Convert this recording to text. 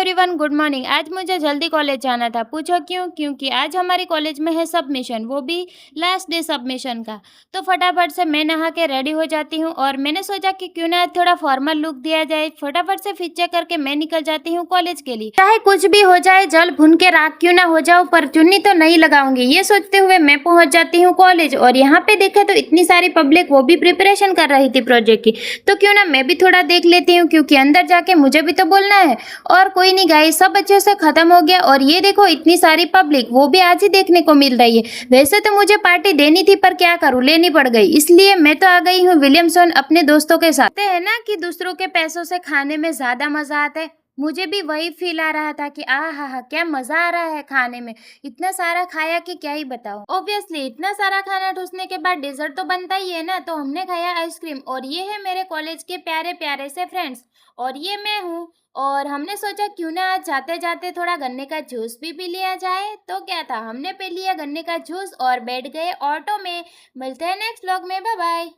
Everyone, good morning. आज मुझे जल्दी कॉलेज जाना था। पूछो क्यों? क्योंकि आज हमारे कॉलेज में है सबमिशन, वो भी लास्ट डे सबमिशन का। तो फटाफट से मैं नहा के रेडी हो जाती हूँ और मैंने सोचा कि क्यों ना थोड़ा फॉर्मल लुक दिया जाए। फटाफट से फिर करके मैं निकल जाती हूँ कॉलेज के लिए। चाहे कुछ भी हो जाए, जल भुन के राख क्यों ना हो जाओ, पर चुन्नी तो नहीं लगाऊंगी, ये सोचते हुए मैं पहुंच जाती हूँ कॉलेज। और यहाँ पे देखे तो इतनी सारी पब्लिक वो भी प्रिपरेशन कर रही थी प्रोजेक्ट की। तो क्यों ना मैं भी थोड़ा देख लेती हूँ, क्योंकि अंदर जाके मुझे भी तो बोलना है। और कोई नहीं गाइस, सब अच्छे से खत्म हो गया। और ये देखो, इतनी सारी पब्लिक वो भी आज ही देखने को मिल रही है। वैसे तो मुझे पार्टी देनी थी, पर क्या करूं, लेनी पड़ गई। इसलिए मैं तो आ गई हूँ विलियमसन अपने दोस्तों के साथ। कहते हैं ना कि दूसरों के पैसों से खाने में ज्यादा मजा आता है। मुझे भी वही फील आ रहा था कि हा क्या मजा आ रहा है खाने में। इतना सारा खाया कि क्या ही बताऊं। ऑब्वियसली इतना सारा खाना ठूसने के बाद डेजर्ट तो बनता ही है ना। तो हमने खाया आइसक्रीम। और ये है मेरे कॉलेज के प्यारे प्यारे से फ्रेंड्स, और ये मैं हूँ। और हमने सोचा क्यों ना आज जाते जाते थोड़ा गन्ने का जूस भी पी लिया जाए। तो क्या था, हमने पी लिया गन्ने का जूस और बैठ गए ऑटो में। मिलते हैं नेक्स्ट व्लॉग में, बाय बाय।